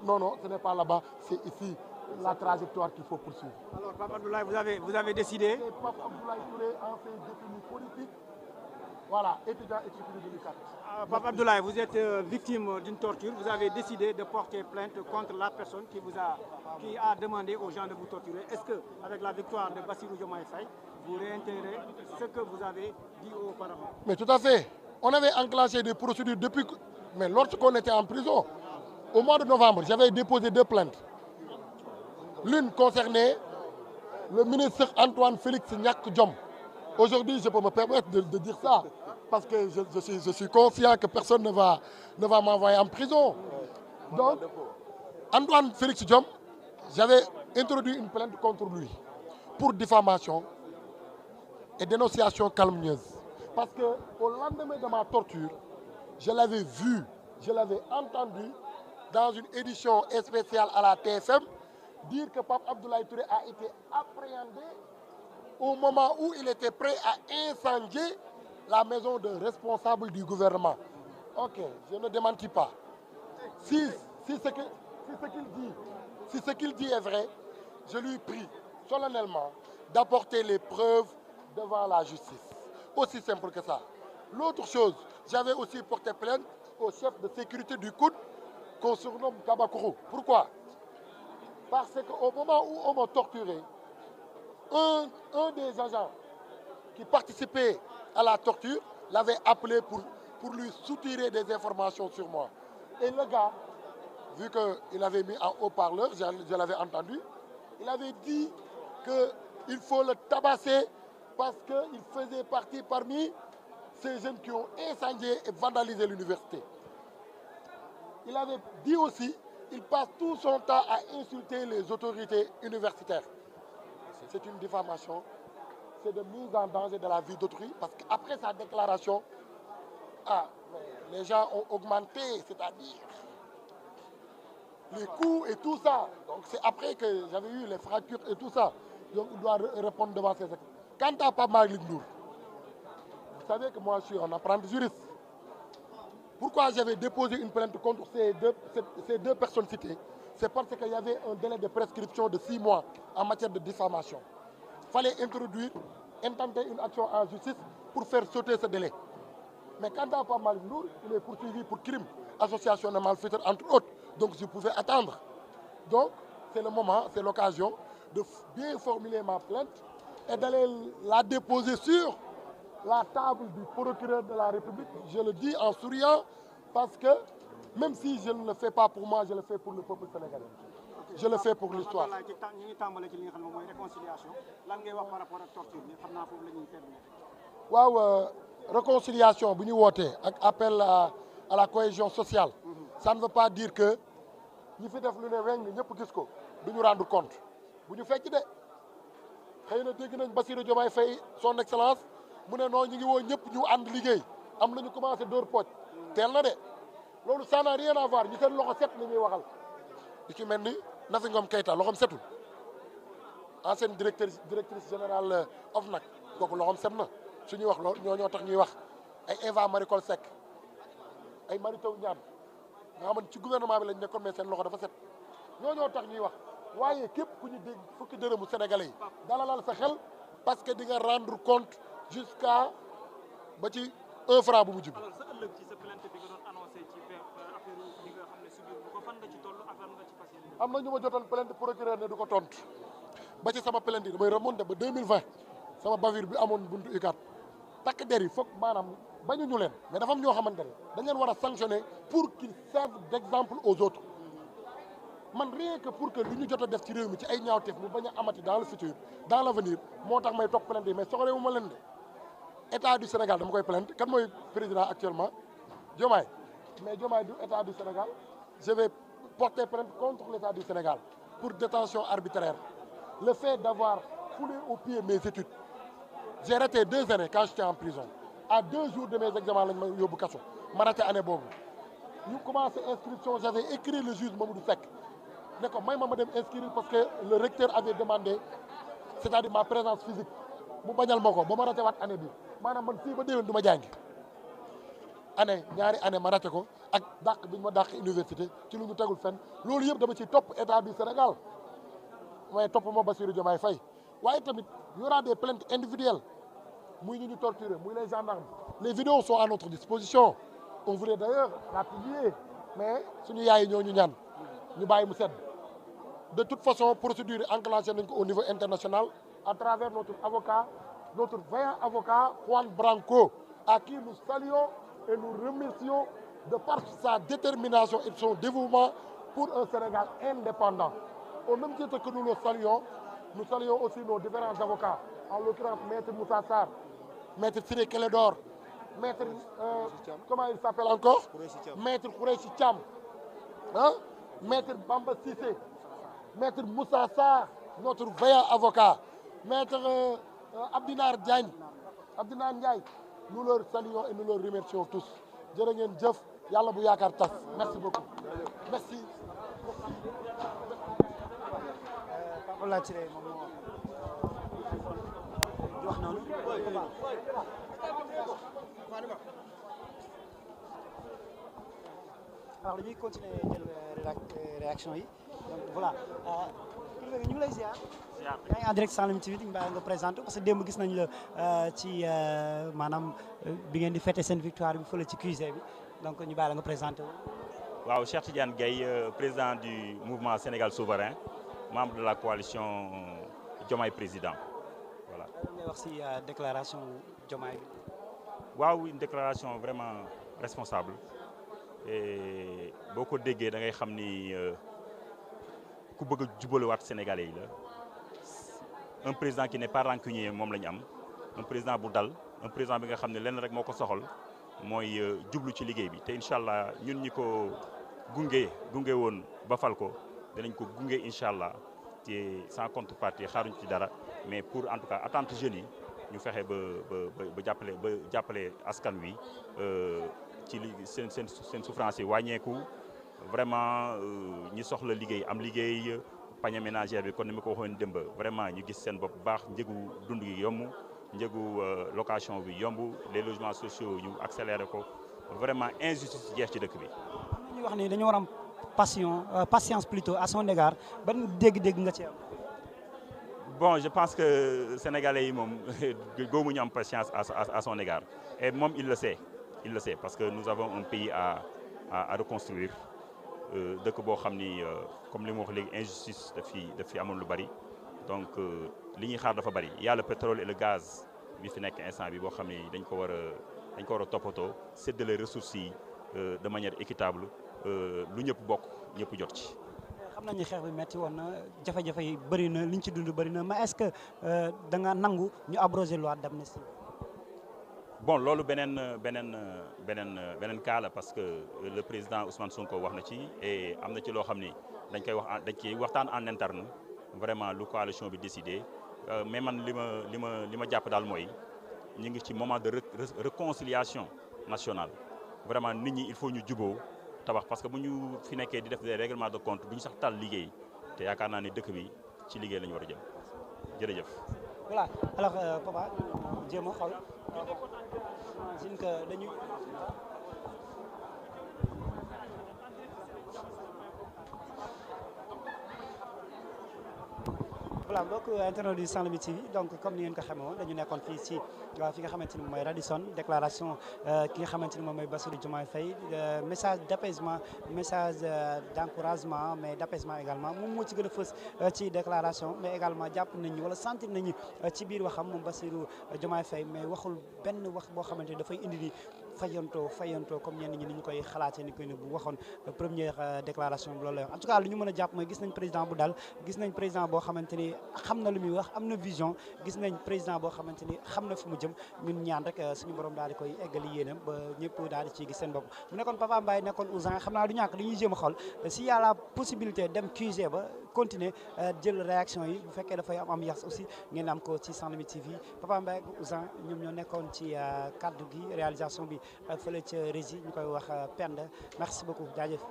non, non, ce n'est pas là-bas, c'est ici la trajectoire qu'il faut poursuivre. Alors, Pape Abdoulaye, vous avez décidé. C'est Pape Abdoulaye Touré, ancien détenu politique, voilà, étudiant exclu de l'UCAD. Pape Abdoulaye, vous êtes victime d'une torture. Vous avez décidé de porter plainte contre la personne qui a demandé aux gens de vous torturer. Est-ce que, avec la victoire de Bassirou Diomaye Faye, vous réintérez ce que vous avez dit auparavant? Mais tout à fait. On avait enclenché des procédures depuis... Mais lorsqu'on était en prison, au mois de novembre, j'avais déposé 2 plaintes. L'une concernait le ministre Antoine Félix Niak Diom. Aujourd'hui, je peux me permettre de dire ça, parce que je suis conscient que personne ne va m'envoyer en prison. Donc, Antoine Félix Diom, j'avais introduit une plainte contre lui pour diffamation et dénonciation calomnieuse. Parce qu'au lendemain de ma torture, je l'avais vu, je l'avais entendu dans une édition spéciale à la TFM dire que Pape Abdoulaye Touré a été appréhendé au moment où il était prêt à incendier la maison de responsable du gouvernement. Ok, je ne démentis pas. Si ce qu'il dit est vrai, je lui prie solennellement d'apporter les preuves devant la justice. Aussi simple que ça. L'autre chose, j'avais aussi porté plainte au chef de sécurité du COUD qu'on surnomme Kabakourou. Pourquoi? Parce qu'au moment où on m'a torturé, un des agents qui participait à la torture l'avait appelé pour lui soutirer des informations sur moi. Et le gars, vu qu'il avait mis en haut-parleur, je l'avais entendu, il avait dit qu'il faut le tabasser parce qu'il faisait partie parmi ces jeunes qui ont incendié et vandalisé l'université. Il avait dit aussi qu'il passe tout son temps à insulter les autorités universitaires. C'est une diffamation, c'est de mise en danger de la vie d'autrui, parce qu'après sa déclaration, les gens ont augmenté, c'est-à-dire les coûts et tout ça. Donc c'est après que j'avais eu les fractures et tout ça. Donc il doit répondre devant ses actes. Quant à Pape Malick Ndour, vous savez que moi je suis un apprenti juriste. Pourquoi j'avais déposé une plainte contre ces deux personnes citées? C'est parce qu'il y avait un délai de prescription de 6 mois en matière de diffamation. Il fallait intenter une action en justice pour faire sauter ce délai. Mais quant à Pape Malick Ndour, il est poursuivi pour crime, association de malfaiteurs, entre autres. Donc je pouvais attendre. Donc c'est le moment, c'est l'occasion de bien formuler ma plainte et d'aller la déposer sur la table du procureur de la République. Je le dis en souriant parce que même si je ne le fais pas pour moi, je le fais pour le peuple sénégalais. Je le fais pour l'histoire. Waaw, réconciliation bu ñu wootee ak appel à la cohésion sociale. Ça ne veut pas dire que ñi fi def lu ne weng ñëpp gis ko du ñu rendre compte bu ñu fekk de xëy na dégg nañ Bassirou Diomaye Faye son excellence mu ne non ñu ngi woo ñëpp ñu ànd liggéey am nañu commencé dóor pooj teel na de loolu ça n'a rien à voir ñi seen loxo set li ñuy waxal di ci mel ni Nafi Ngom Keïta loxoom setul ancienne directrice générale OFNAC kooku loxoom set na su ñuy wax loolu ñoo tax ñuy wax ay Eva Marie Coll Seck ay Mary Teuw Niane nga xam ne ci gouvernement bi lañ nekkoon mais seen loxo dafa set ñoo tax ñuy wax waaye képp ku ñu dégg fukki dërëmu sénégalais yi dalalal sa xel parce que di nga rendre compte jusqu'à ba ci 1 franc bu mujj bi. alors sa ëllëg ci sa plainte bi nga doon annoncé ci affaire yi nga xam ne subir bu ko fan nga ci toll affaire nga ci fas yéene. am na ñu ma jotoon plainte procureur ne du ko tontu ba ci sama plainte yi damay remonté ba 2020 sama bavure bi amoon buntu UCAD takk der yi foog maanaam bañuñu leen mais dafa am ñoo xamante ne dañ leen war a sanctionner pour qu'ils servent d'exemple aux autres. man rien que pour que lu ñu jot a def ci réew mi ci ay ñaawteef mu bañ a amati dans le futur dans l'avenir moo tax may topp plainte yi mais soxlawu ma leen de état du Sénégal dama koy plainte kan mooy président actuellement Diomaye mais Diomaye du état du Sénégal je vais porter plainte contre l'état du Sénégal pour détention arbitraire le fait d'avoir foulé aux pieds mes études j'ai raté 2 années quand j'étais en prison à 2 jours de mes examens lañ ma yóbbu kaso ma raté année boobu ñu commencé inscription j'avais écrit le juge Mamadou Seck ne ko may ma dem inscrire parce que le recteur avait demandé c'est-à-dire ma présence physique mu bañal ma ko ba ma raté waat année bi maanaam man fii ba déwén du ma jàngi année ñaari année ma raté ko ak dàq bi ñu ma dàq université ci lu ñu tegul fenn loolu yëpp dama ciy topp état du Sénégal waaye topp ma Bassirou Diomaye Faye waaye tamit y aura des plaintes individuelles muy ñu torturer muy les gendarmes les vidéos sont à notre disposition on voulait d'ailleurs la publier mais suñu yaay yi ñoo ñu ñaan ñu bàyyi mu sedd de toute façon procédure enclenchée nañ ko au niveau international à travers notre avocat notre vaillant avocat Juan Branco à qui nous saluons et nous remercions de par sa détermination et son dévouement pour un Sénégal indépendant. Au même titre que nous saluons aussi nos différents avocats, en l'occurrence Maître Moussa Sarr, Maître Ciré Clédor, Maître, comment il s'appelle encore? Maître Khoureyssi Thiam, hein? Maître Bamba Cissé, Maître Moussa Sarr, notre vaillant avocat, Maître Abdinar Diagne, Abdinar Ndiaye, nous leur saluons et nous leur remercions tous. Jërë ngeen jëf yàlla bu yaakaar tas merci beaucoup merci. alors dañuy continuer jël réaction yi donc voilà ñu ngi lay ziar. yaa ngi en direct Sans Limites TV ñu bàyyi nga présenté parce que démb gis nañ la ci maanaam bi ngeen di fêter seen victoire bi fële ci QG bi donc ñu bàyyi la nga présenté wu. waaw Cheikh Tidiane Gaye président du mouvement Sénégal souverain membre de la coalition Diomaye président voilà. lan ngay wax si déclaration Diomaye bi. waaw une déclaration vraiment responsable et boo ko déggee da ngay xam ni ku bëgg a jubalewaat Sénégalais yi la. Un président qui n'est pas rancunier moom la ñu am un président bu dal un président bi nga xam ne lenn rek moo ko soxal mooy jublu ci liggéey bi te incha allah ñun ñi ko gunge woon ba fal ko danañ ko gunge incha allah te sans contrepartie xaaruñ ci dara mais pour en tout cas attente jeunes yi ñu fexe ba jàppale askan wi ci li seen souffrance yi wàññeeku vraiment ñi soxla liggéey am liggéey. Panier ménagère bi kon ni ma ko waxoon démb vraiment ñu gis seen bopp bu baax njëgu dund gi yomb njëgu location bi yomb les logements sociaux ñu accéléré ko vraiment injustice jeex ci dëkk bi. ñuy wax ni dañu war am patience plutôt à son égard ban dégg-dégg nga ci am. bon je pense que sénégalais yi moom góobu ñu am patience à son égard et moom il le sait parce que nous avons un pays à reconstruire. dëkk boo xam ni comme li ma wax léegi injustice daf fi amoon lu bari donc li ñuy xaar dafa bari y a le pétrole et le gaz bi fi nekk instant bi boo xam ni dañ ko war a toppatoo séddale ressources yi de manière équitable lu ñëpp bokk ñëpp jot ci. xam nañu xeex bi metti woon na jafe-jafe yi bëri na liñ ci dund bëri na mais est-ce que da nga nangu ñu abroger loi d'amnistie. bon loolu beneen cas la parce que le président Ousmane Sonko wax na ci et am na ci loo xam ni dañ ciy waxtaan en interne vraiment lu coalition bi décidé mais man li ma jàpp daal mooy ñu ngi ci moment de réconciliation nationale vraiment nit ñi il faut ñu juboo tabax parce que bu ñu fi nekkee di def des règlements de compte duñu sax tal liggéey te yaakaar naa ni dëkk bi ci liggéey la ñu war a jëm jërëjëf. voilà alors papa jéem a xool. j'imagine que dañuy voilà mbokk internet du Sans Limites TV donc comme ni ngeen ko xamee woon dañu nekkoon fii ci fi nga xamante ni mooy Radisson déclaration ki nga xamante ni moom mooy Bassirou Diomaye Faye message d'apaisement message d'encouragement mais d'apaisement également moom moo ci gën a fës ci déclaration mais également jàpp nañu wala sentir nañu ci biir waxam moom Bassirou Diomaye Faye mais waxul benn wax boo xamante ni dafay indi ni fayantoo comme ñenn ñi ni ñu koy xalaatee ni koy ne bu waxoon première déclaration bi loolu la wax en tout cas lu ñu mën a jàpp mooy gis nañ président bu dal gis nañ président boo xamante ni xam na lu muy wax am na vision gis nañ président boo xamante ni xam na fu mu jëm ñun ñaan rek suñu borom daal di koy eggali yéenam ba ñëpp daal di ciy gis seen bopp mu nekkoon Papa Mbaye nekkoon Ouzin xam naa du ñàkk dañuy jéem a xool s'il y a la possibilité dem QG ba continuer jël réaction yi bu fekkee dafay am yas aussi ngeen am ko ci Sans Limites TV Papa Mbaye ak Ouzin ñoom ñoo nekkoon ci kaddu gi réalisation bi fële ca régie ñu koy wax Penda merci beaucoup jaajëf